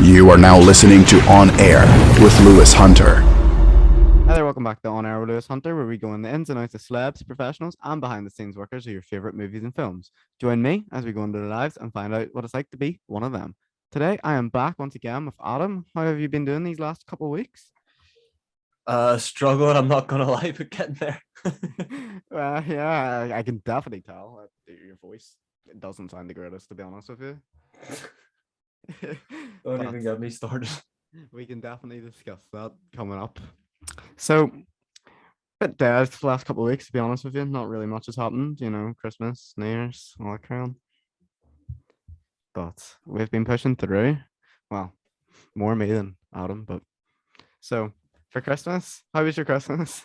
You are now listening to On Air with Lewis Hunter. Hi there, welcome back to On Air with Lewis Hunter, where we go in the ins and outs of celebs, professionals, and behind the scenes workers of your favorite movies and films. Join me as we go into their lives and find out what it's like to be one of them. Today, I am back once again with Adam. How have you been doing these last couple of weeks? Struggling, I'm not gonna lie, but getting there. Yeah, I can definitely tell that your voice it doesn't sound the greatest, to be honest with you. Don't But even get me started. we can definitely discuss that coming up. So, bit dead the last couple of weeks, to be honest with you. Not really much has happened, Christmas, New Year's, all that crowd. But we've been pushing through. Well, more me than Adam, but so for Christmas, how was your Christmas?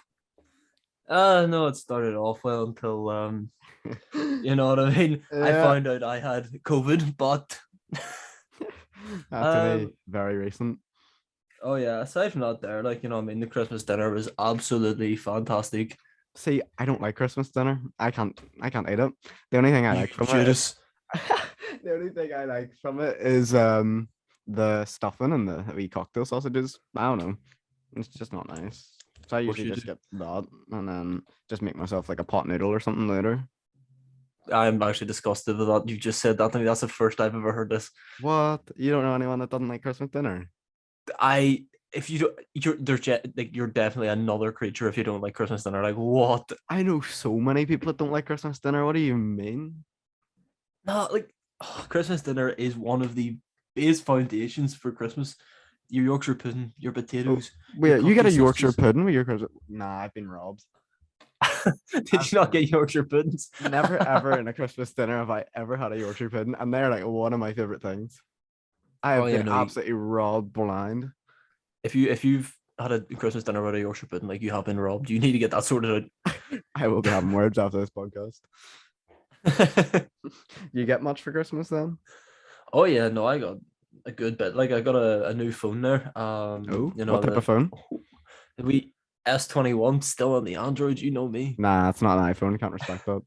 No, it started off well until you know what I mean. I Yeah. found out I had COVID, but That's only very recent. oh yeah, aside from that, there, like the Christmas dinner was absolutely fantastic. See, I don't like Christmas dinner. I can't eat it. The only thing I like from it is the only thing I like from it is the stuffing and the wee cocktail sausages. I don't know. It's just not nice. So I What usually you just do? get that and then just make myself like a pot noodle or something later. I'm actually disgusted with that. You just said that to me. That's the first I've ever heard this. What? You don't know anyone that doesn't like Christmas dinner? If you don't, you're definitely another creature if you don't like Christmas dinner. Like what? I know so many people that don't like Christmas dinner. What do you mean? No, Christmas dinner is one of the base foundations for Christmas. Your Yorkshire pudding, your potatoes. Wait, you get a cocktail Yorkshire sausages. pudding with your Christmas? Nah, I've been robbed. Did you not get Yorkshire puddings? Never ever in a Christmas dinner have I ever had a Yorkshire pudding, and they're like one of my favorite things. I have Oh yeah, been no. absolutely robbed blind. If you've had a Christmas dinner with a Yorkshire pudding, like you have been robbed, you need to get that sorted I will be having words after this podcast. out. You get much for Christmas then? Oh yeah, no, I got a good bit. Like I got a new phone there. Oh, You know what type of phone? the wee S21 still on the Android. You know me. Nah, it's not an iPhone. Can't respect that.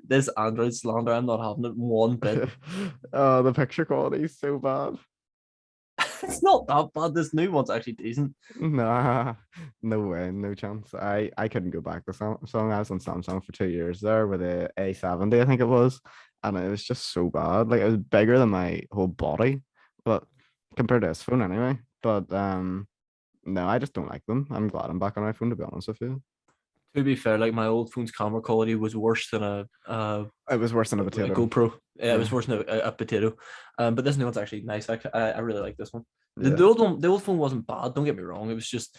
This Android slander, I'm not having it one bit. Oh, the picture quality is so bad. It's not that bad. This new one's actually decent. Nah, no way, no chance. I couldn't go back to Samsung. I was on Samsung for 2 years there with a A70, I think it was, and it was just so bad. Like it was bigger than my whole body, but compared to this phone anyway. But no, I just don't like them. I'm glad I'm back on iPhone, to be honest with you. To be fair, like my old phone's camera quality was worse than It was worse than a a potato. GoPro. Yeah, it was Yeah. worse than a potato. But this new one's actually nice. I really like this one. The, Yeah. the old one, the old phone wasn't bad. Don't get me wrong. It was just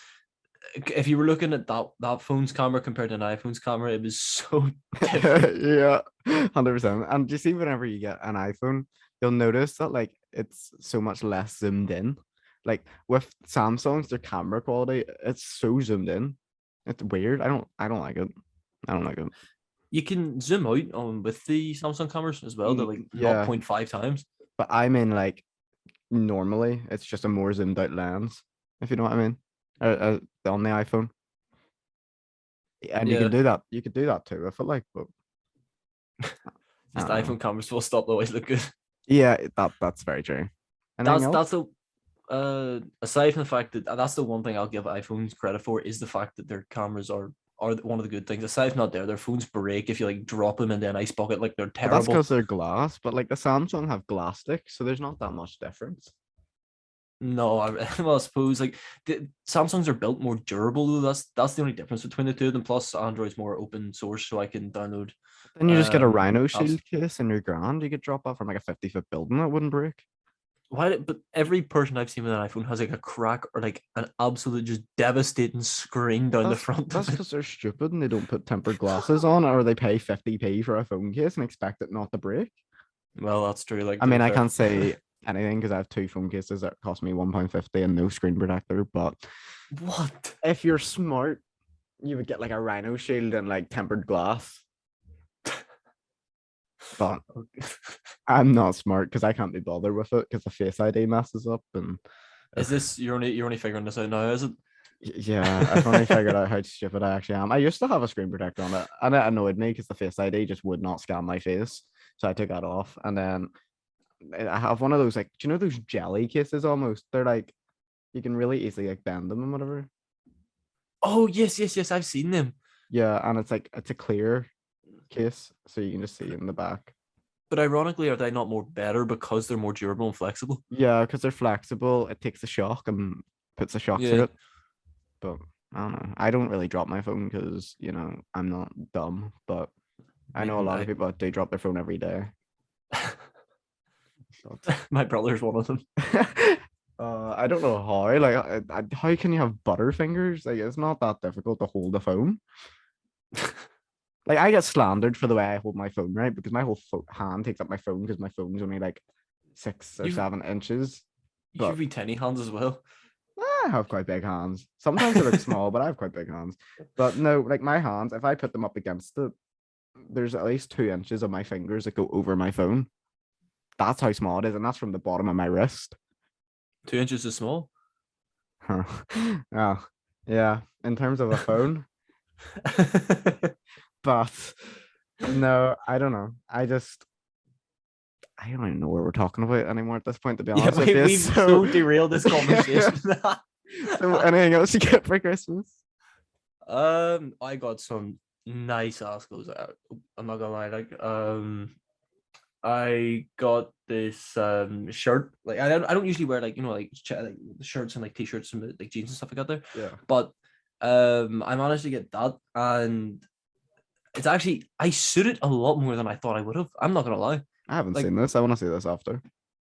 if you were looking at that phone's camera compared to an iPhone's camera, it was so different. Yeah, 100%. And you see, whenever you get an iPhone, you'll notice that like it's so much less zoomed in. Like with Samsung's, their camera quality, it's so zoomed in. It's weird. I don't like it. I don't like it. You can zoom out on with the Samsung cameras as well. They're like Yeah, 0.5 times. but I mean, like normally, it's just a more zoomed out lens, if you know what I mean. On the iPhone, and you can Yeah, do that. You could do that too, if I like. But I just don't know. iPhone cameras full stop. They always look good. Yeah, that's very true. Anything That's else? the aside from the fact that that's the one thing I'll give iPhones credit for is the fact that their cameras are one of the good things. Aside from that, their phones break if you like drop them in an ice bucket. Like they're But that's terrible. because they're glass. But like the Samsung have glass sticks, so there's not that much difference. No, well, I suppose like the Samsungs are built more durable though. That's the only difference between the two of them. Plus, Android's more open source, so I can download Then you just get a Rhino apps. Shield case in your grand. You could drop that from like a 50-foot building. It wouldn't break. But every person I've seen with an iPhone has like a crack or like an absolute just devastating screen down the front That's of it. because they're stupid and they don't put tempered glasses on, or they pay 50p for a phone case and expect it not to break. Well, that's true. Like I to be mean, I fair. can't say anything because I have two phone cases that cost me £1.50 and no screen protector. But What? if you're smart, you would get like a Rhino Shield and like tempered glass. But I'm not smart because I can't be bothered with it because the Face ID messes up and Is this you're only figuring this out now? Is it? yeah, I've only figured out how stupid I actually am. I used to have a screen protector on it, and it annoyed me because the Face ID just would not scan my face, so I took that off. And then I have one of those, like, do you know those jelly cases almost? They're like, you can really easily like bend them and whatever. Oh yes, yes, yes. I've seen them. Yeah, and it's like it's a clear case, so you can just see in the back. But ironically, are they not more better because they're more durable and flexible? Yeah, because they're flexible. It takes the shock and puts the shock through Yeah. it. But I don't know. I don't really drop my phone because I'm not dumb. But I I know a mean, lot of people that do drop their phone every day. But my brother's one of them. I don't know how. Like, how can you have butterfingers? Like, it's not that difficult to hold a phone. Like, I get slandered for the way I hold my phone, right? Because my whole hand takes up my phone because my phone's only like 6 or You 7 inches. you But should be tiny hands as well. I have quite big hands. Sometimes they look small, but I have quite big hands. But no, like my hands, if I put them up against it, there's at least 2 inches of my fingers that go over my phone. That's how small it is, and that's from the bottom of my wrist. 2 inches is small. Huh. Oh, yeah. In terms of a phone, but no, I don't know. I don't even know what we're talking about anymore at this point, to be Yeah, honest with you. we've so derailed this conversation. So anything else you get for Christmas? I got some nice ass clothes out. I'm not gonna lie, like I got this shirt. Like I don't usually wear like like shirts and like t-shirts and like jeans and stuff like that there. Yeah. But I managed to get that, and it's actually I suited a lot more than I thought I would have. I'm not gonna lie. I haven't Like, seen this. I want to see this after.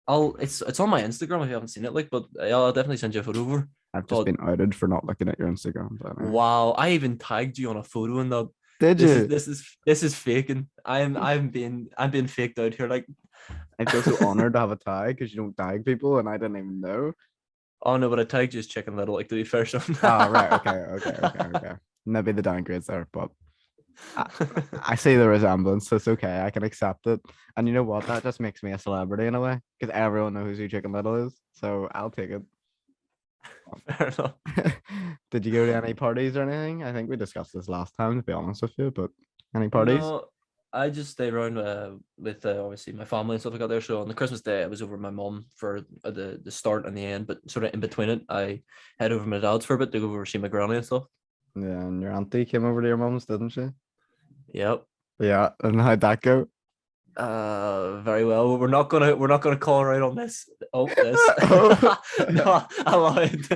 It's on my Instagram if you haven't seen it, like, but I'll definitely send you a photo over. I've just But been outed for not looking at your Instagram. But anyway. wow, I even tagged you on a photo in that. Did you? This is faking. I'm being faked out here. Like, I feel so honored to have a tag because you don't tag people, and I didn't even know. oh no, but I tagged you as Chicken Little, like, to be fair. So Oh, right. Okay. Maybe the downgrades there, but I see the resemblance, so it's okay. I can accept it. And you know what? That just makes me a celebrity in a way because everyone knows who Chicken Little is. So I'll take it. Fair enough. Did you go to any parties or anything? I think we discussed this last time, to be honest with you, but any parties? No, I just stay around with obviously my family and stuff like that there. So on the Christmas day, I was over with my mum for the start and the end, but sort of in between it, I head over to my dad's for a bit to go over see my granny and stuff. Yeah, and your auntie came over to your mum's, didn't she? Yep. Yeah, and how'd that go? Very well. We're not gonna call her out on this. Oh, this. Oh. No, I lied.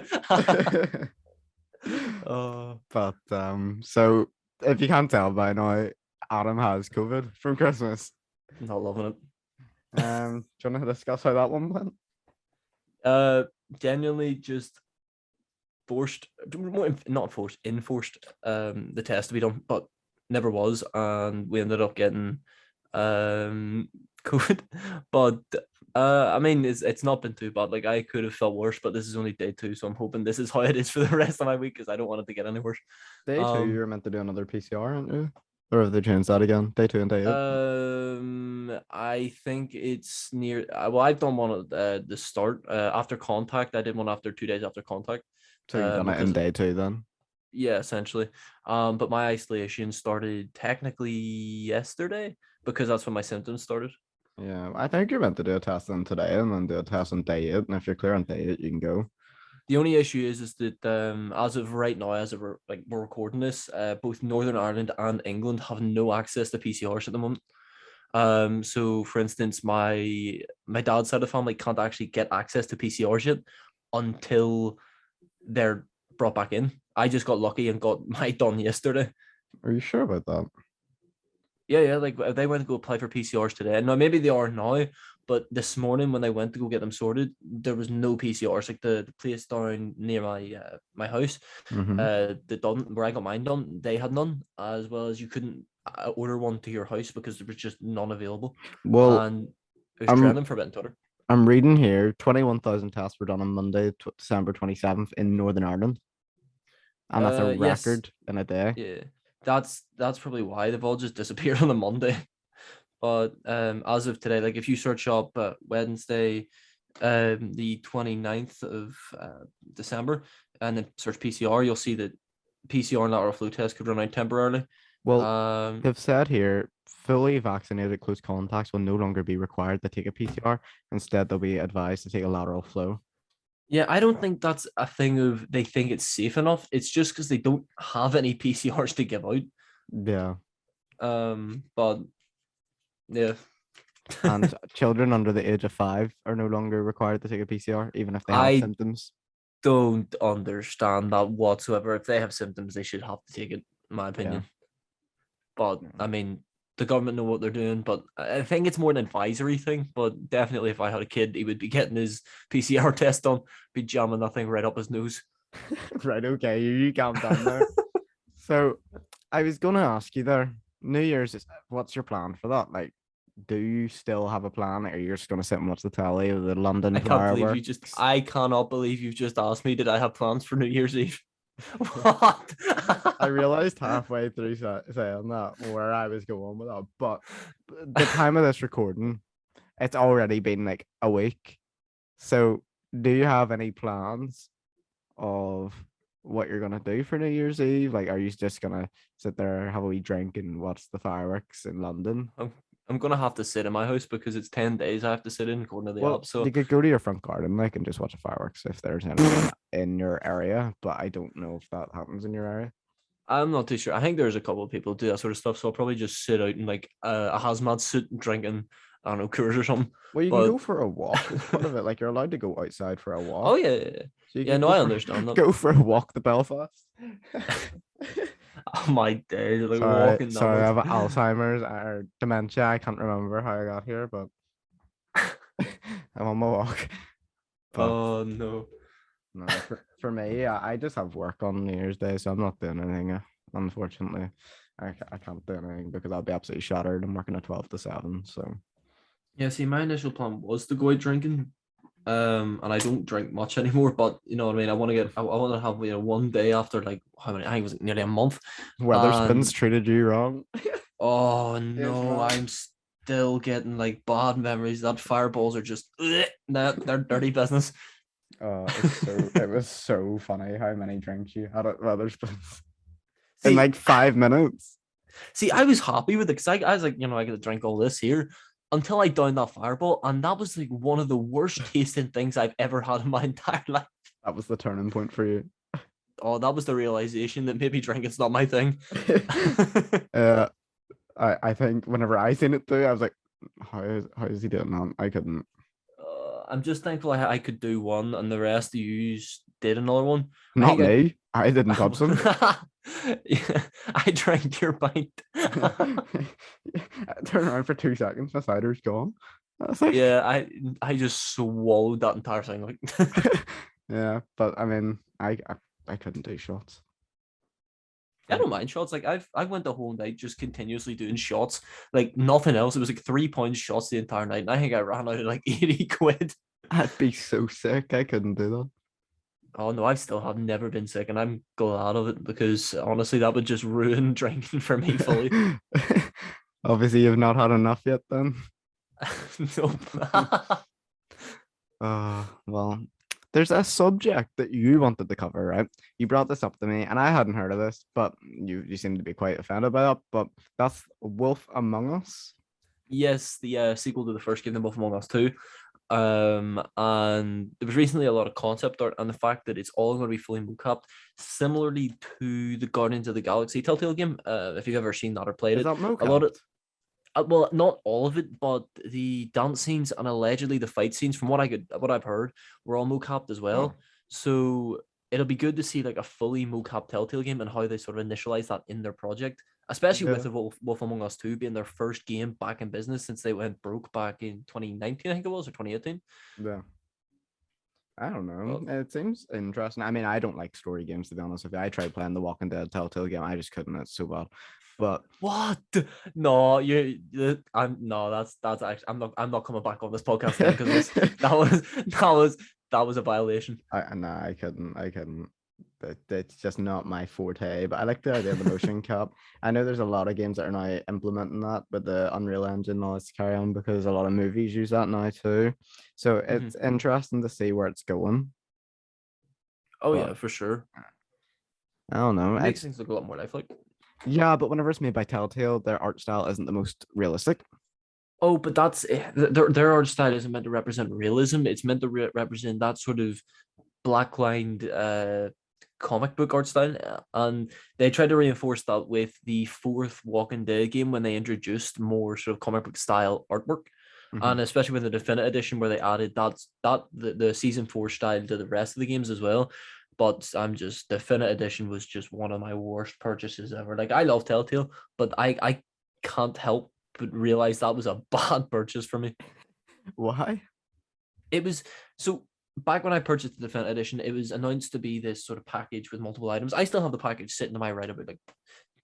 But so if you can't tell by now, Adam has COVID from Christmas. Not loving it. Do you want to discuss how that one went? Genuinely just forced, not forced, enforced the test to be done, but never was, and we ended up getting COVID. But I mean, it's not been too bad. Like, I could have felt worse, but this is only day 2, so I'm hoping this is how it is for the rest of my week because I don't want it to get any worse. Day 2, you're meant to do another PCR, aren't you? Or have they changed that again? Day 2 and day 8? I think it's near. Well, I've done one at the start after contact. I did one after 2 days after contact. So you've done it in day 2 then? Yeah, essentially. But my isolation started technically yesterday because that's when my symptoms started. Yeah, I think you're meant to do a test on today and then do a test on day 8. And if you're clear on day 8, you can go. The only issue is that as of right now, as of we're recording this, both Northern Ireland and England have no access to PCRs at the moment. So for instance, my dad's side of the family can't actually get access to PCRs yet until they're brought back in. I just got lucky and got mine done yesterday. Are you sure about that? Yeah. Like, they went to go apply for PCRs today. Now maybe they are now, but this morning when they went to go get them sorted, there was no PCRs. Like the place down near my house, where I got mine done, they had none, as well as you couldn't order one to your house because there was just none available. Well, and it was trending for a bit on Twitter. I'm reading here 21,000 tests were done on Monday, December 27th in Northern Ireland. And that's a record in a day. Yeah, that's probably why they've all just disappeared on a Monday. But as of today, like, if you search up Wednesday, the 29th of December, and then search PCR, you'll see that PCR and lateral flow test could run out temporarily. Well, Um, they've said here fully vaccinated close contacts will no longer be required to take a PCR. Instead, they'll be advised to take a lateral flow. yeah, I don't think that's a thing of they think it's safe enough. It's just because they don't have any PCRs to give out. Yeah. But yeah, And children under the age of 5 are no longer required to take a PCR, even if they have I symptoms. don't understand that whatsoever. If they have symptoms, they should have to take it, in my opinion. But I mean, the government know what they're doing, but I think it's more an advisory thing. But definitely, if I had a kid, he would be getting his PCR test done, be jamming that thing right up his nose. Right, okay, you calm down there. So I was gonna ask you there, New Year's is what's your plan for that? Like, do you still have a plan? Or you're just gonna sit and watch the telly with the London I can't believe you fireworks? I cannot believe you've just asked me, did I have plans for New Year's Eve? What? I realized halfway through saying that where I was going with that, but the time of this recording, it's already been like a week. So, do you have any plans of what you're gonna do for New Year's Eve? Like, are you just gonna sit there, have a wee drink, and watch the fireworks in London? I'm gonna have to sit in my house because it's 10 days I have to sit in according to the Well, app. So you could go to your front garden, like, and just watch the fireworks if there's anything in your area. But I don't know if that happens in your area. I'm not too sure. I think there's a couple of people who do that sort of stuff. So I'll probably just sit out in like a hazmat suit and drinking, I don't know, Coors or something. Well, you can But go for a walk as part of it. Like, you're allowed to go outside for a walk. oh yeah. So you Yeah, could no, go I for- understand that. Go for a walk to Belfast. Oh my days, like sorry, walking that sorry, I much. have Alzheimer's or dementia. I can't remember how I got here, but I'm on my walk. But Oh no. no, for me, yeah, I just have work on New Year's Day, so I'm not doing anything. Unfortunately, I can't do anything because I'll be absolutely shattered. I'm working at 12 to 7, so Yeah, see, my initial plan was to go out drinking. And I don't drink much anymore, but you know what I mean. I want to have one day after like how many? I think it was nearly a month. Weatherspoons treated you wrong. Oh Yes, no, man. I'm still getting like bad memories. That fireballs are just they're dirty business. It was so funny how many drinks you had at Weatherspoons in See, like 5 minutes. see, I was happy with it because I was like, I get to drink all this here until I downed that fireball, and that was like one of the worst tasting things I've ever had in my entire life. That was the turning point for you. Oh, that was the realization that maybe drinking's not my thing. uh, I think whenever I seen it too, I was like, how is he doing that? I couldn't. I'm just thankful I could do one, and the rest of you did another one. Not me. I didn't touch them. Yeah, I drank your pint. Turn around for 2 seconds, my cider's gone. I was like, Yeah, I just swallowed that entire thing. Like, yeah, but I mean, I couldn't do shots. I don't mind shots. Like I went the whole night just continuously doing shots, like nothing else. It was like 3 pound shots the entire night, and I think I ran out of like 80 quid. I'd be so sick. I couldn't do that. Oh no, have never been sick, and I'm glad of it because honestly, that would just ruin drinking for me fully. Obviously, you've not had enough yet, then. Nope. Well, there's a subject that you wanted to cover, right? You brought this up to me, and I hadn't heard of this, but you seem to be quite offended by that. But that's Wolf Among Us. Yes, the sequel to the first game, The Wolf Among Us 2. And there was recently a lot of concept art, and the fact that it's all going to be fully mocapped, similarly to the Guardians of the Galaxy Telltale game. If you've ever seen that or played Is it, that mocap? a lot of well, not all of it, but the dance scenes and allegedly the fight scenes, from what I've heard, were all mocapped as well. Oh. So it'll be good to see like a fully mocapped Telltale game and how they sort of initialize that in their project, especially with Yeah. the Wolf Among Us 2 being their first game back in business since they went broke back in 2019, I think it was, or 2018. Yeah. I don't know. Well, It seems interesting. I mean, I don't like story games, to be honest with you. I tried playing the Walking Dead Telltale game. I just couldn't. It's so bad. But what? No, I'm no. That's actually. I'm not coming back on this podcast then because that was a violation. I couldn't. It's just not my forte. But I like the idea of the motion cap. I know there's a lot of games that are now implementing that with the Unreal Engine. All this carry on because a lot of movies use that now too. So it's interesting to see where it's going. Oh But yeah, for sure. I don't know. It makes things look a lot more lifelike. Yeah, but whenever it's made by Telltale, their art style isn't the most realistic. Oh, but that's their art style isn't meant to represent realism. It's meant to represent that sort of black-lined comic book art style, and they tried to reinforce that with the fourth Walking Dead game when they introduced more sort of comic book style artwork, Mhm. and especially with the Definitive Edition where they added the season 4 style to the rest of the games as well. But I'm just Definitive Edition was just one of my worst purchases ever. Like I love Telltale, but I can't help but realize that was a bad purchase for me. Why? It was so back when I purchased the Definitive Edition, it was announced to be this sort of package with multiple items. I still have the package sitting to my right about like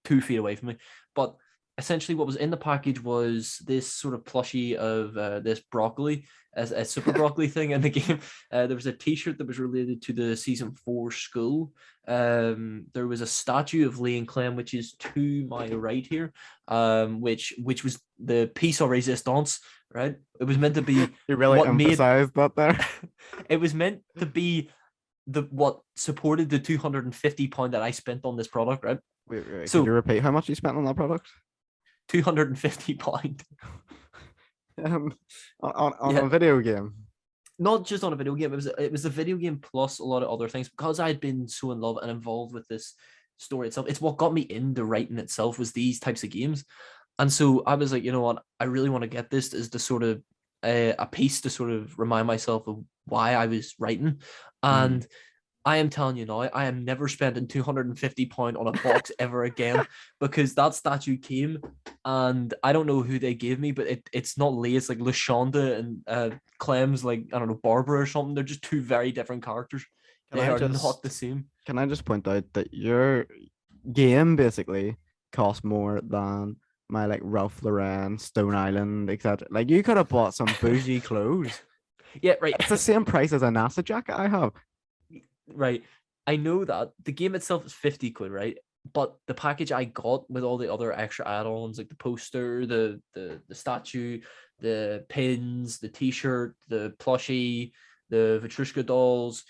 2 feet away from me, but essentially what was in the package was this sort of plushie of this broccoli as a super broccoli thing in the game. There was a t-shirt that was related to the season 4 school. There was a statue of Lee and Clem, which is to my right here, which was the piece of resistance, right? It was meant to be You really what made emphasized that there. it was meant to be the what supported the £250 that I spent on this product, right? Wait, could you So repeat how much you spent on that product? £250. Um, on Yeah, a video game. not just on a video game. It was a video game plus a lot of other things because I'd been so in love and involved with this story itself. It's what got me into writing itself was these types of games. And so I was like, you know what, I really want to get this as the sort of a piece to sort of remind myself of why I was writing. Mhm. And I am telling you now, I am never spending £250 on a box ever again because that statue came and I don't know who they gave me, but it's not Lee, it's like Lashonda and Clem's like, I don't know, Barbara or something. They're just two very different characters. Can They I are not just the same. can I just point out that your game basically cost more than my like Ralph Lauren, Stone Island, etc. Like you could have bought some bougie clothes. Yeah, right. It's the same price as a NASA jacket I have. Right. I know that the game itself is 50 quid, right? But the package I got with all the other extra add-ons, like the poster, the statue, the pins, the t-shirt, the plushie, the Vitrushka dolls,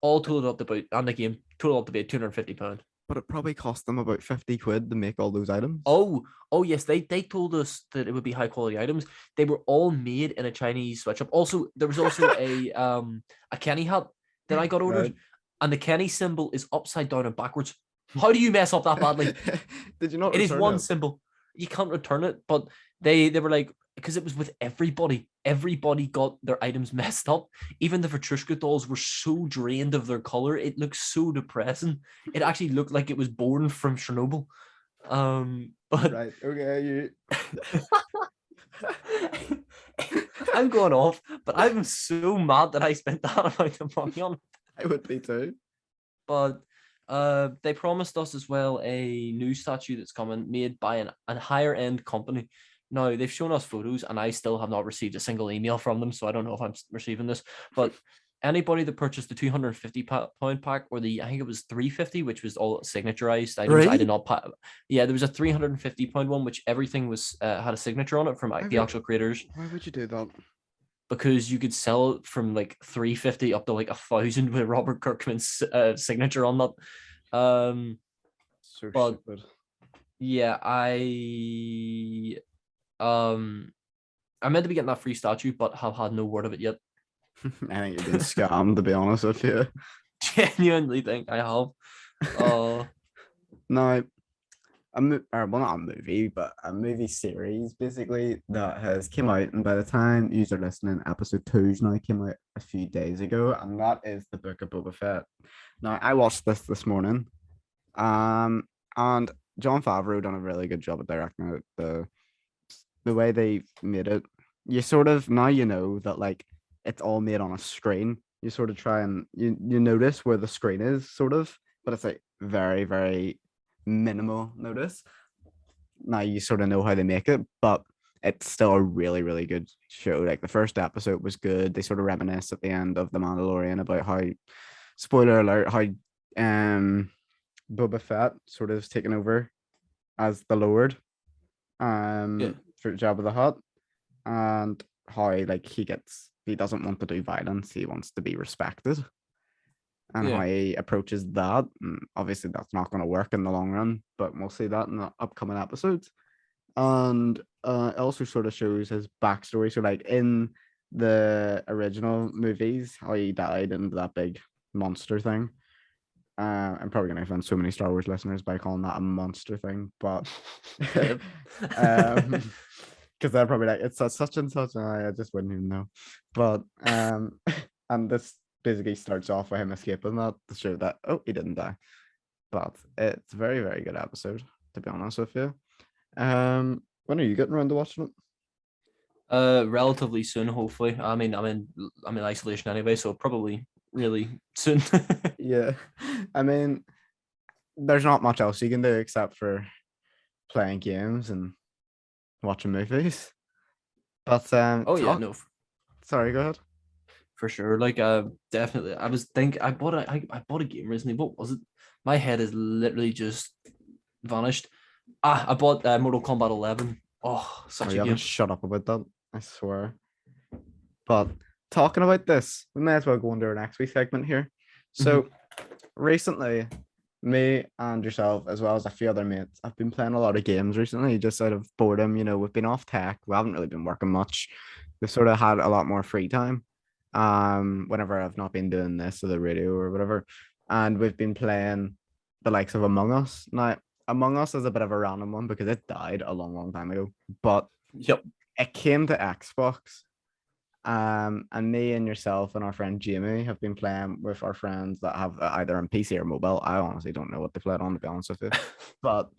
all totaled up to about, and the game totaled up to be £250. But it probably cost them about 50 quid to make all those items. Oh yes, they told us that it would be high quality items. They were all made in a Chinese sweatshop. Also, there was also a Kenny hat that I got ordered, Right. and the Kenny symbol is upside down and backwards. How do you mess up that badly? Did you not It is return one it? symbol. You can't return it, but they were like, because it was with everybody. Everybody got their items messed up. Even the Vitrushka dolls were so drained of their color. It looked so depressing. It actually looked like it was born from Chernobyl. But Right. Okay. You. I'm going off, but I'm so mad that I spent that amount of money on it. I would be too. But they promised us as well a new statue that's coming made by a higher end company. Now they've shown us photos, and I still have not received a single email from them, so I don't know if I'm receiving this. But anybody that purchased the £250 pack, or the I think it was 350, which was all signaturized items, I did Right? not. Yeah, there was a £350 one, which everything was had a signature on it from Why the would actual creators, why would you do that? because you could sell it from like 350 up to like 1,000 with Robert Kirkman's signature on that. So But stupid. yeah, um I meant to be getting that free statue, but have had no word of it yet. I think you're being scammed, to be honest with you. Genuinely think I have. No, or well, not a movie, but a movie series basically that has came out, and by the time you are listening, episode 2's now came out a few days ago, and that is the Book of Boba Fett. Now, I watched this morning, and John Favreau done a really good job at directing it. The way they made it, you sort of now you know that like it's all made on a screen. You sort of try and you notice where the screen is, sort of, but it's like very, very minimal notice. Now you sort of know how they make it, but it's still a really, really good show. Like the first episode was good. They sort of reminisce at the end of The Mandalorian about how, spoiler alert, how Boba Fett sort of is taken over as the Lord Yeah. for Jabba the Hutt, and how like he doesn't want to do violence, he wants to be respected. and how Yeah. he approaches that. And obviously, that's not going to work in the long run, but we'll see that in the upcoming episodes. And it also sort of shows his backstory. So, like in the original movies, how he died in that big monster thing. I'm probably going to offend so many Star Wars listeners by calling that a monster thing, but Yep. because they're probably like, it's such and such, and I just wouldn't even know. But and this basically starts off with him escaping that to show that he didn't die. But it's a very, very good episode, to be honest with you. When are you getting around to watching it? Relatively soon, hopefully. I mean, I'm in isolation anyway, so probably really soon. Yeah, I mean, there's not much else you can do except for playing games and watching movies. But Oh yeah, no, sorry, go ahead. for sure. Like, definitely. I bought a game recently. What was it? My head is literally just vanished. I bought Mortal Kombat 11. Oh, such You a haven't game. shut up about that, I swear. But talking about this, we may as well go into our next week segment here. So recently, me and yourself, as well as a few other mates, I've been playing a lot of games recently, just out of boredom. You know, we've been off tech. We haven't really been working much. We've sort of had a lot more free time. Whenever I've not been doing this or the radio or whatever. And we've been playing the likes of Among Us. Now, Among Us is a bit of a random one because it died a long, long time ago. But Yep. it came to Xbox. And me and yourself and our friend Jamie have been playing with our friends that have either on PC or mobile. I honestly don't know what they played on, to be honest with you. But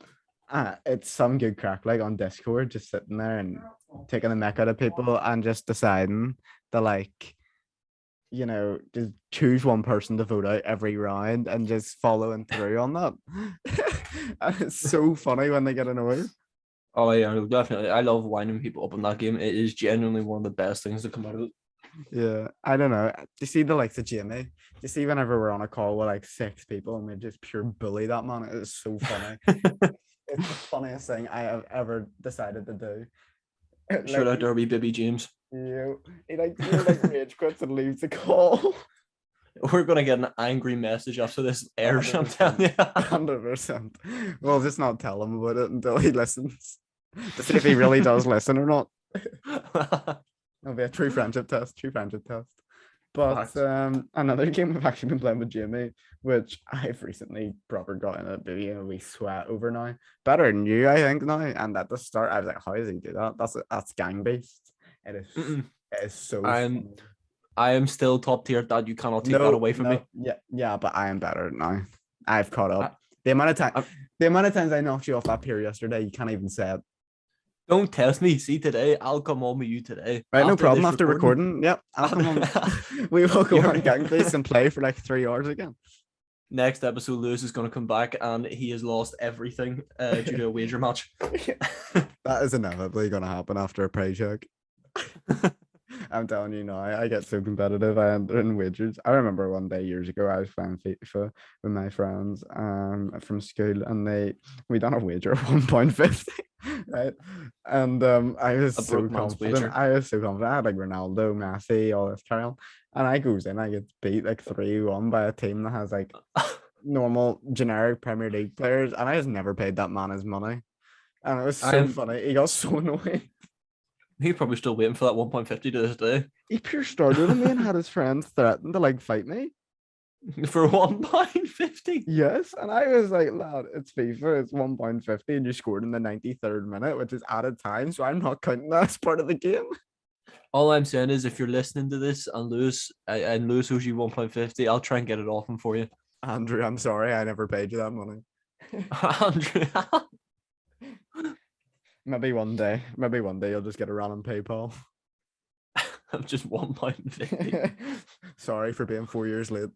it's some good crack, like on Discord, just sitting there and taking the mick out of people and just deciding to, like, you know, just choose one person to vote out every round and just following through on that. And it's so funny when they get annoyed. Oh yeah, no, definitely. I love winding people up in that game. It is genuinely one of the best things to come out of it. Yeah, I don't know. Do you see the likes of Jamie? Do you see whenever we're on a call with like 6 people and we just pure bully that man? It is so funny. It's the funniest thing I have ever decided to do. Shout Like, out Derby Bibby James. he like rage quits and leaves the call. We're gonna get an angry message after this airs. I'm telling you. 100%. We'll just not tell him about it until he listens to see if he really does listen or not. It'll be a true friendship test. But another game I've actually been playing with Jamie, which I've recently proper got in a wee sweat over now. Better than you, I think, now. And at the start, I was like, how does he do that? That's gang based. It is so fun. I am still top tier. Dad, you cannot take that away from me. Yeah, but I am better now. I've caught up. The amount of times I knocked you off that pier yesterday, you can't even say it. Don't test me. See, today I'll come on with you today. Right, no problem. After recording, yep, I'll come on. We will go on gang base and play for like 3 hours again. Next episode, Lewis is going to come back and he has lost everything due to a wager match. That is inevitably going to happen after a pay check. I'm telling you now, I get so competitive. I enter in wagers. I remember one day years ago, I was playing FIFA with my friends from school, and we done a wager of 1.50, right? And I was so confident. I had like Ronaldo, Messi, all this carry on, and I goes in, I get beat like 3-1 by a team that has like normal generic Premier League players, and I just never paid that man his money, and it was so funny. He got so annoyed. He's probably still waiting for that 1.50 to this day. He pure started me and had his friends threaten to like fight me for 1.50. Yes, and I was like, lad, it's FIFA, it's 1.50, and you scored in the 93rd minute, which is added time, so I'm not counting that as part of the game. All I'm saying is, if you're listening to this and Lewis owes you 1.50, I'll try and get it off him for you. Andrew, I'm sorry, I never paid you that money. Andrew. Maybe one day you'll just get a random PayPal. I'm just 1.50. Sorry for being 4 years late.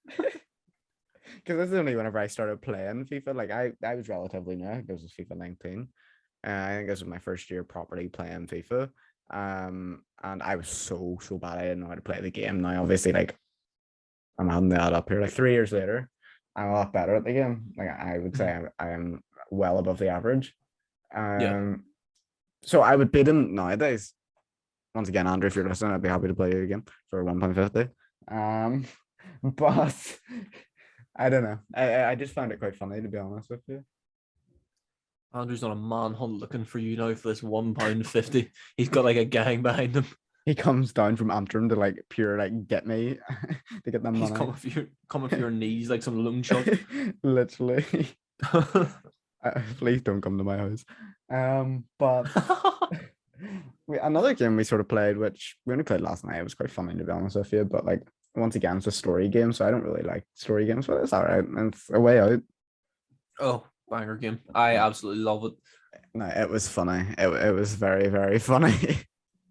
Because this is only whenever I started playing FIFA. Like I was relatively new. I think this was FIFA 19. I think this was my first year properly playing FIFA. And I was so bad. I didn't know how to play the game. Now, obviously, like I'm adding that up here. Like 3 years later, I'm a lot better at the game. Like I would say I am well above the average. So I would beat him nowadays. Once again, Andrew, if you're listening, I'd be happy to play you again for 1.50. But I don't know. I just found it quite funny, to be honest with you. Andrew's on a manhunt looking for you now for this £1.50. He's got like a gang behind him. He comes down from Antrim to like pure like get me to get the He's money. coming for your knees like some loan shark. Literally. Please don't come to my house. But another game we sort of played, which we only played last night, it was quite funny, to be honest with you. But like once again, it's a story game, so I don't really like story games, but it's all right. And it's a way out. Oh, banger game. I absolutely love it. No, it was funny. It was very, very funny.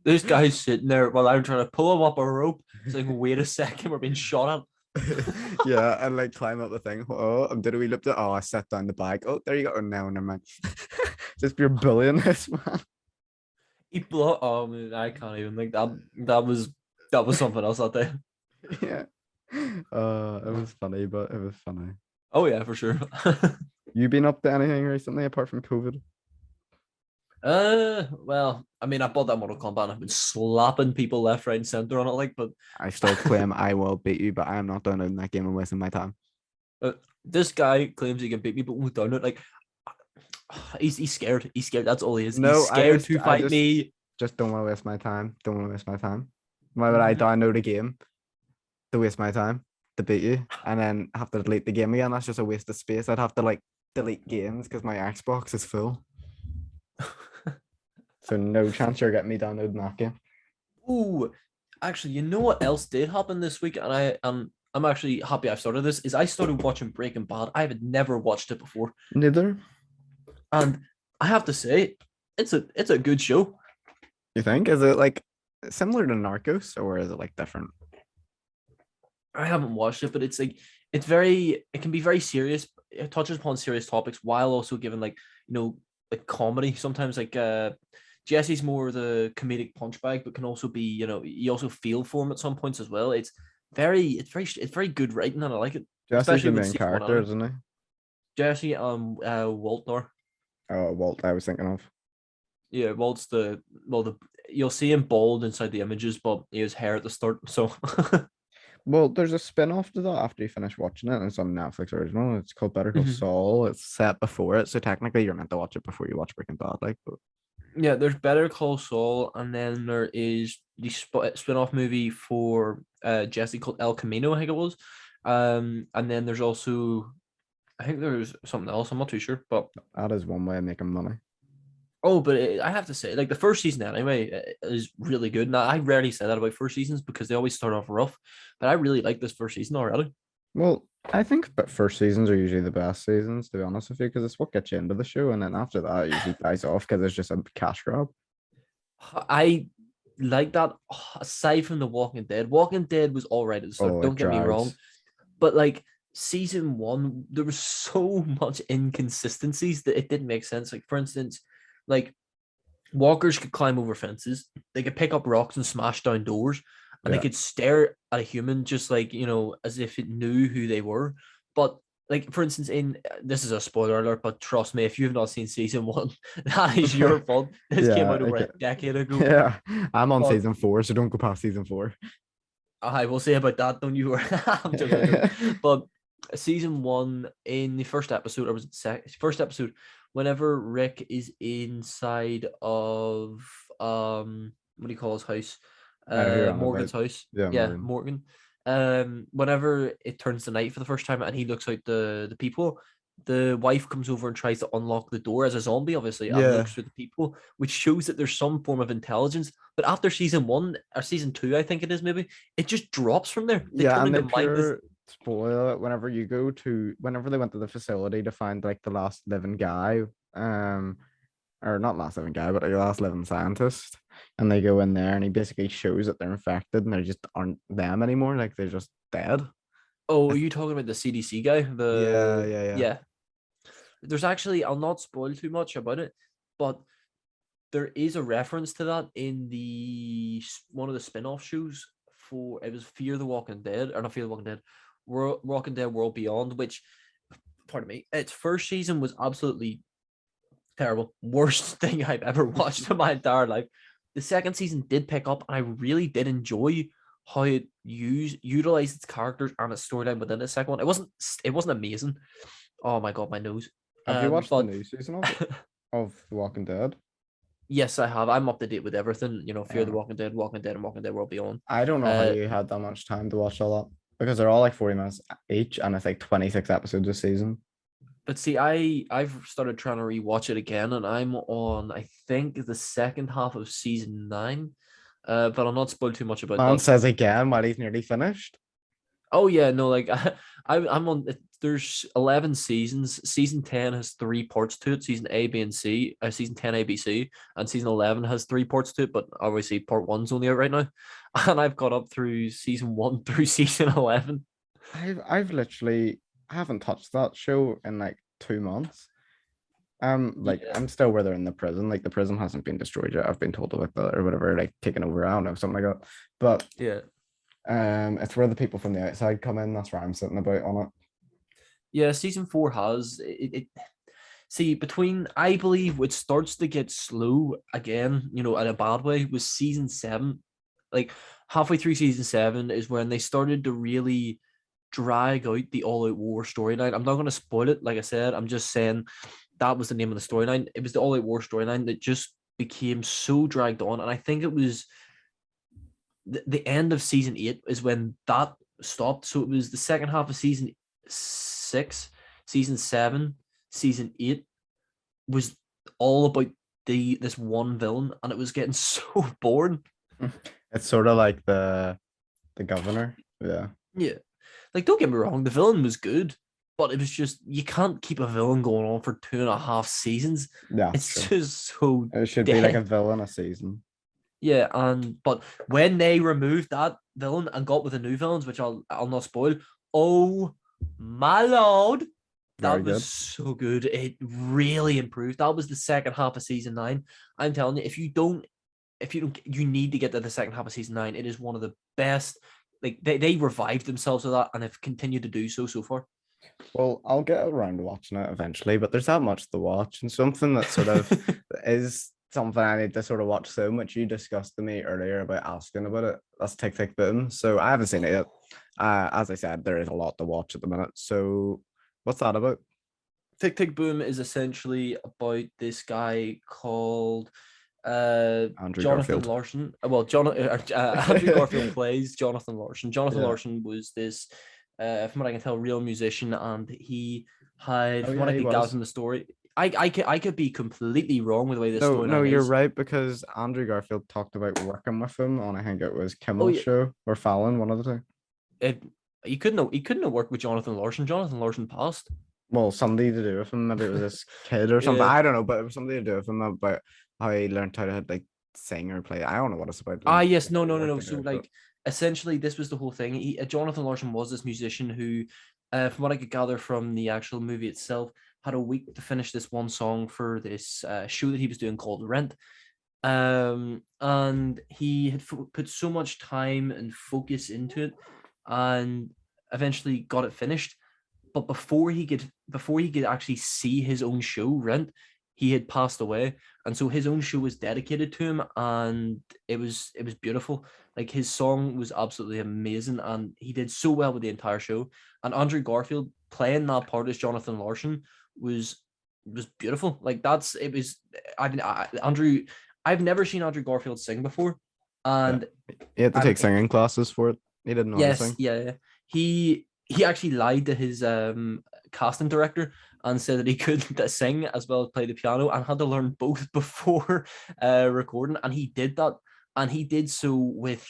This guy's sitting there while I'm trying to pull him up a rope. It's like, wait a second, we're being shot at. Yeah, and like climb up the thing. Oh, did we look at? Oh, I set down the bag. Oh, there you go. Oh, no, never mind. Just pure bullying this man. Oh man, I can't even think that was something else that day. Yeah. It was funny, but it was funny. Oh yeah, for sure. You been up to anything recently apart from COVID? Well, I mean, I bought that Mortal Kombat and I've been slapping people left, right, and center on it, like, but I still claim I will beat you, but I am not downloading that game and wasting my time. This guy claims he can beat me, but won't download. Like, he's scared. He's scared. That's all he is. No, he's scared to fight me. Just don't want to waste my time. Don't want to waste my time. Why would I download a game to waste my time to beat you and then have to delete the game again? That's just a waste of space. I'd have to like delete games because my Xbox is full. So no chance you're getting me downloading that game. Ooh, actually, you know what else did happen this week? And I'm actually happy I've started this. Is I started watching Breaking Bad. I had never watched it before. Neither. And I have to say, it's a good show. You think? Is it like similar to Narcos or is it like different? I haven't watched it, but it's like it can be very serious. It touches upon serious topics while also giving like, like comedy. Sometimes like Jesse's more the comedic punch bag, but can also be, you also feel for him at some points as well. It's very good writing and I like it. Jesse's the main character, isn't he? Jesse Waltner. Oh, Walt, I was thinking of. Yeah, Walt's you'll see him bald inside the images, but he has hair at the start. So well, there's a spin-off to that after you finish watching it, and it's on Netflix original. It's called Better Call Saul. It's set before it, so technically you're meant to watch it before you watch Breaking Bad, like. But... yeah, there's Better Call Saul, and then there is the spin-off movie for Jesse called El Camino, I think it was. And then there's also, I think there's something else. I'm not too sure, but that is one way of making money. Oh, but I have to say, like the first season anyway is really good. Now, I rarely say that about first seasons because they always start off rough, but I really like this first season already. Well, I think first seasons are usually the best seasons, to be honest with you, because it's what gets you into the show, and then after that, it usually dies off because it's just a cash grab. I like that. Aside from The Walking Dead was all right at the start. Don't get me wrong, but like season 1, there was so much inconsistencies that it didn't make sense. Like for instance, like walkers could climb over fences, they could pick up rocks and smash down doors, and they could stare at a human just like, as if it knew who they were. But like for instance, this is a spoiler alert, but trust me, if you've not seen season 1, that is your fault. This came out over a decade ago. Yeah, I'm on season 4, so don't go past season 4. I will say about that, don't you worry. I'm joking. But season 1, in the first episode, or was it first episode, whenever Rick is inside of what do you call his house? Morgan's house. Yeah, Morgan. Whenever it turns to night for the first time and he looks out the people, the wife comes over and tries to unlock the door as a zombie, obviously, and looks through the people, which shows that there's some form of intelligence. But after season 1 or season 2, I think it is, maybe, it just drops from there. And they spoil it whenever they went to the facility to find like the last living guy, or not last living guy, but like the last living scientist, and they go in there and he basically shows that they're infected and they just aren't them anymore, like they're just dead. Oh, are you talking about the CDC guy? Yeah. There's actually, I'll not spoil too much about it, but there is a reference to that in one of the spin-off shows it was Fear the Walking Dead, or not Fear the Walking Dead, Walking Dead World Beyond, which, pardon me, its first season was absolutely terrible. Worst thing I've ever watched in my entire life. The second season did pick up, and I really did enjoy how it utilized its characters and its storyline within the second one. It wasn't amazing. Oh my god, my nose. Have you watched the But new season of it? Of The Walking Dead? yes, I have. I'm up to date with everything. Fear the Yeah. Walking Dead, and Walking Dead World Beyond. I don't know how Uh, you had that much time to watch all that because they're all like 40 minutes each, and it's like 26 episodes a season. but see, I've started trying to rewatch it again, and I'm on, I think, the second half of season 9. But I'll not spoil too much about Man that. says again while he's nearly finished. Oh yeah, no, like I'm on. There's 11 seasons. Season 10 has 3 parts to it. Season A, B, and C. Season 10 A, B, C, and season 11 has 3 parts to it. But obviously, part 1's only out right now, and I've got up through season 1 through season 11. I've literally I haven't touched that show in like 2 months. Like Yeah, I'm still where they're in the prison. Like the prison hasn't been destroyed yet. I've been told about that or whatever, like taken over. I don't know, something like that. But yeah, it's where the people from the outside come in. That's where I'm sitting about on it. yeah. Season 4 has it. See, between I believe it starts to get slow again, in a bad way, was season 7. Like halfway through season 7 is when they started to really drag out the all-out war storyline. I'm not going to spoil it, like I said. I'm just saying that was the name of the storyline. It was the all-out war storyline that just became so dragged on, and I think it was the end of season 8 is when that stopped. So it was the second half of season 6, season 7, season 8 was all about this one villain, and it was getting so boring. It's sort of like the governor. Yeah. Yeah. Like, don't get me wrong, the villain was good, but it was just, you can't keep a villain going on for 2.5 seasons. Yeah. It's True. just so It should be like a dead. villain a season. Yeah, but when they removed that villain and got with the new villains, which I'll not spoil, oh my lord, Very that was good. so good. It really improved. That was the second half of season 9. I'm telling you, if you don't, you need to get to the second half of season 9. It is one of the best. Like they revived themselves with that and have continued to do so far. Well, I'll get around to watching it eventually, but there's that much to watch, and something that sort of is something I need to sort of watch so much. You discussed to me earlier about asking about it. That's Tick Tick Boom. So I haven't seen it yet. As I said, there is a lot to watch at the minute. So what's that about? Tick Tick Boom is essentially about this guy called Andrew Jonathan Garfield. Larson. Well, Andrew Garfield plays Jonathan Larson. Jonathan Yeah. Larson was this, from what I can tell, real musician, and he had, Oh from what yeah, I he could gather was. from the story, I could be completely wrong with the way this No, storyline you're is. right because Andrew Garfield talked about working with him on I think it was Oh Kimmel's yeah, show or Fallon, one of the two. it, he couldn't have worked with Jonathan Larson. Jonathan Larson passed. Well, something to do with him. Maybe it was this kid or something. Yeah. I don't know, but it was something to do with him about how he learned how to like sing or play. I don't know what it's about. Ah, yes, Like, no, they no, no, work no. So, together, but like, essentially, this was the whole thing. Jonathan Larson was this musician who, from what I could gather from the actual movie itself, had a week to finish this one song for this show that he was doing called Rent. And he had put so much time and focus into it, and eventually got it finished. But before he could actually see his own show, Rent, he had passed away, and so his own show was dedicated to him, and it was beautiful. Like, his song was absolutely amazing, and he did so well with the entire show. And Andrew Garfield playing that part as Jonathan Larson was beautiful. Like, that's it was. Andrew, I've never seen Andrew Garfield sing before, yeah, and he had to and take singing classes for it. He didn't know how to yes, sing. yeah. He actually lied to his casting director and said that he couldn't sing as well as play the piano, and had to learn both before recording. And he did that, and he did so with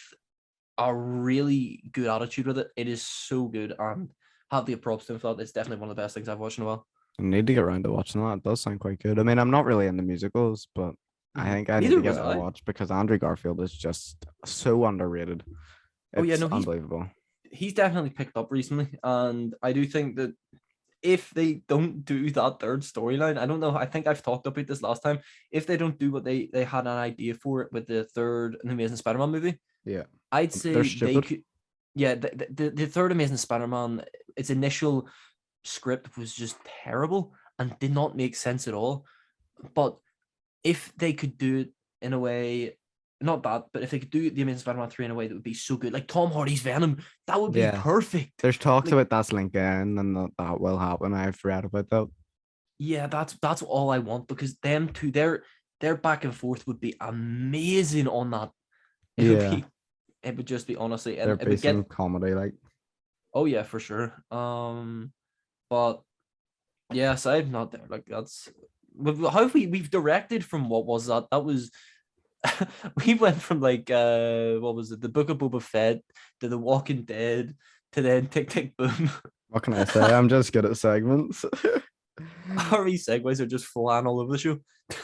a really good attitude with it. It is so good, and have the props to him for that. It's definitely one of the best things I've watched in a while. I need to get around to watching that. It does sound quite good. I mean, I'm not really into musicals, but I think I need Neither to give was it a I. watch because Andrew Garfield is just so underrated. Oh yeah, It's no, unbelievable. he's definitely picked up recently, and I do think that if they don't do that third storyline, I don't know. I think I've talked about this last time. If they don't do what they had an idea for it with the third Amazing Spider-Man movie, Yeah, I'd they're say they stupid. could. Yeah, the third Amazing Spider-Man, its initial script was just terrible and did not make sense at all. But if they could do it in a way, not that, but if they could do the Amazing Spider-Man 3 in a way that would be so good, like Tom Hardy's Venom, that would be Yeah. perfect. There's talks Like, about that's linked in and that will happen. I've read about that. yeah, that's all I want, because them two, their back and forth would be amazing on that. It would Yeah. be, it would just be, honestly, and There'd it be would get, some comedy, like. oh yeah, for sure. But yeah, aside not there, like that's how have we've directed from what was that? That was we went from like what was it, the Book of Boba Fett to The Walking Dead to then Tick Tick Boom. What can I say? I'm just good at segments. Our wee segues are just flying all over the show.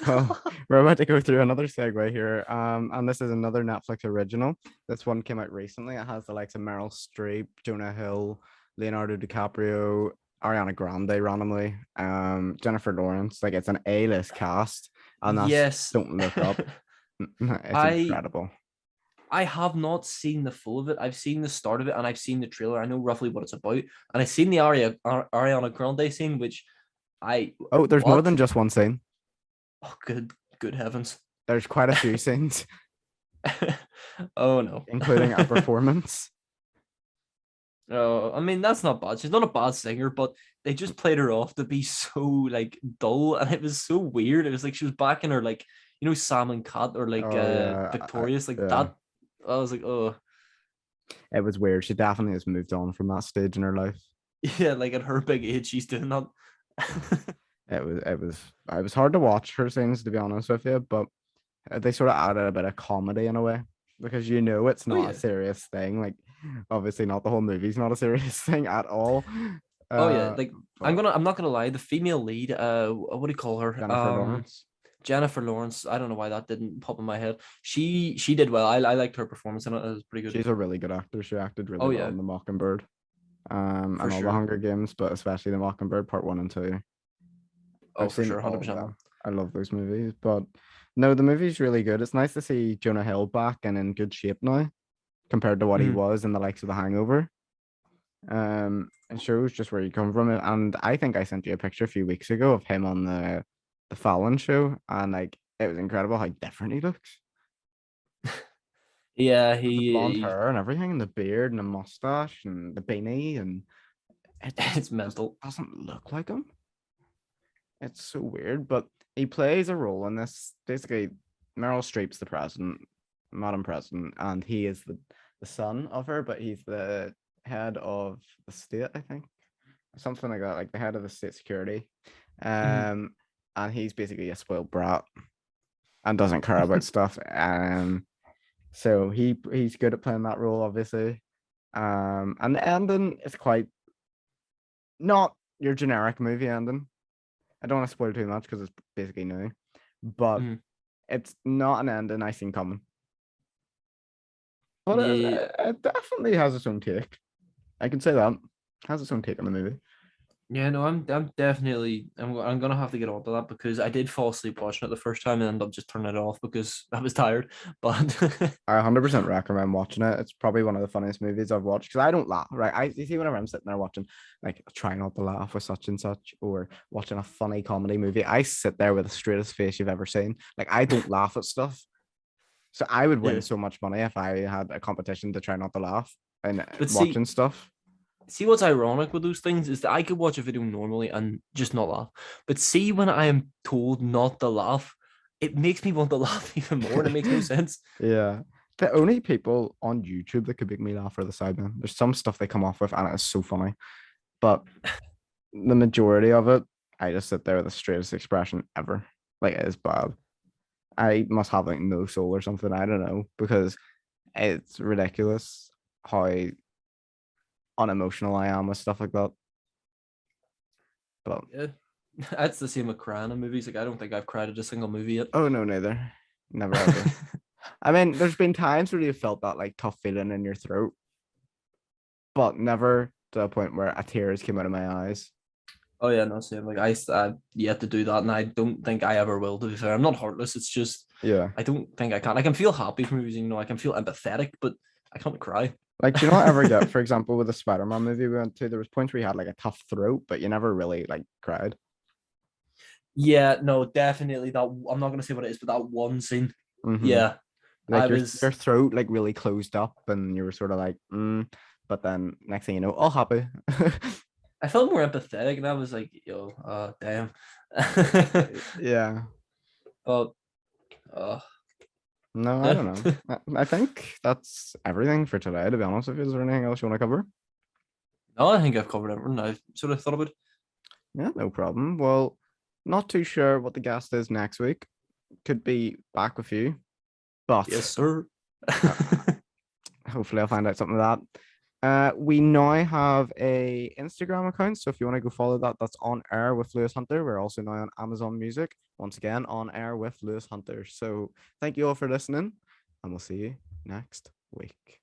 Well, we're about to go through another segue here. And this is another Netflix original. This one came out recently. It has the likes of Meryl Streep, Jonah Hill, Leonardo DiCaprio, Ariana Grande randomly, Jennifer Lawrence. Like, it's an A-list cast. And that's Yes. Don't Look Up. It's incredible. I have not seen the full of it. I've seen the start of it and I've seen the trailer. I know roughly what it's about. And I've seen the Ariana Grande scene, which There's more than just one scene. Oh, good heavens. There's quite a few scenes. Oh no. Including a performance. Oh, I mean, that's not bad. She's not a bad singer, but they just played her off to be so like dull, and it was so weird. It was like she was back in her, like, you know, Sam and Cat, or like Victorious, like that. I was like, oh. It was weird. She definitely has moved on from that stage in her life. Yeah, like at her big age, she's doing that. It was hard to watch her scenes, to be honest with you, but they sort of added a bit of comedy in a way, because it's not a serious thing. Like, obviously not the whole movie's not a serious thing at all. Like, I'm not gonna lie, the female lead, what do you call her? Jennifer Lawrence. I don't know why that didn't pop in my head. She did well. I liked her performance in it. It was pretty good. She's a really good actor. She acted really well in The Mockingbird. And all the Hunger Games, but especially The Mockingbird Part 1 and 2. Oh, for sure, 100%. I love those movies, but no, the movie's really good. It's nice to see Jonah Hill back and in good shape now, compared to what he was in the likes of The Hangover. It shows just where you come from. And I think I sent you a picture a few weeks ago of him on the Fallon show, and like, it was incredible how different he looks. Yeah, the blonde hair and everything, and the beard and the mustache and the beanie, and it's mental. It doesn't look like him. It's so weird, but he plays a role in this. Basically, Meryl Streep's the president, Madam President, and he is the son of her, but he's the head of the state, I think, something like that, like the head of the state security. And he's basically a spoiled brat and doesn't care about stuff. So he's good at playing that role, obviously. And the ending is quite not your generic movie ending. I don't want to spoil too much because it's basically new, but it's not an ending I seen coming. But it definitely has its own take. I can say that. It has its own take on the movie. Yeah, no, I'm definitely I'm gonna have to get onto that, because I did fall asleep watching it the first time and ended up just turning it off because I was tired. But I 100% recommend watching it. It's probably one of the funniest movies I've watched, because I don't laugh, right? You see, whenever I'm sitting there watching, like, try not to laugh with such and such, or watching a funny comedy movie, I sit there with the straightest face you've ever seen. Like, I don't laugh at stuff. So I would win so much money if I had a competition to try not to laugh and watching stuff. See, what's ironic with those things is that I could watch a video normally and just not laugh. But see, when I am told not to laugh, it makes me want to laugh even more, and it makes no sense. Yeah. The only people on YouTube that could make me laugh are the Sidemen. There's some stuff they come off with, and it's so funny. But the majority of it, I just sit there with the straightest expression ever. Like, it is bad. I must have, like, no soul or something. I don't know, because it's ridiculous how unemotional I am with stuff like that. But yeah, that's the same with crying in movies. Like, I don't think I've cried at a single movie yet. Oh no, neither. Never ever. I mean, there's been times where you felt that, like, tough feeling in your throat, but never to a point where a tears came out of my eyes. Oh yeah, no, same. Like, I yet to do that, and I don't think I ever will, to be fair. I'm not heartless. It's just, I don't think I can. I can feel happy for movies, you know, I can feel empathetic, but I can't cry. Like, do you not ever get, for example, with the Spider-Man movie we went to, there was points where you had, like, a tough throat, but you never really, like, cried. Yeah, no, definitely that. I'm not gonna say what it is, but that one scene. Yeah, Like I your was throat like really closed up, and you were sort of like, but then next thing you know, all happy. I felt more empathetic, and I was like, yo, damn. Yeah. But uh, No, I don't know. I think that's everything for today, to be honest with you. Is there anything else you want to cover? no, I think I've covered everything I've sort of thought about. Yeah, no problem. Well, not too sure what the guest is next week. Could be back with you, but Yes, sir. uh, hopefully I'll find out something of that. We now have a Instagram account, so if you want to go follow that, that's On Air with Lewis Hunter. We're also now on Amazon Music. Once again, On Air with Lewis Hunter. So thank you all for listening, and we'll see you next week.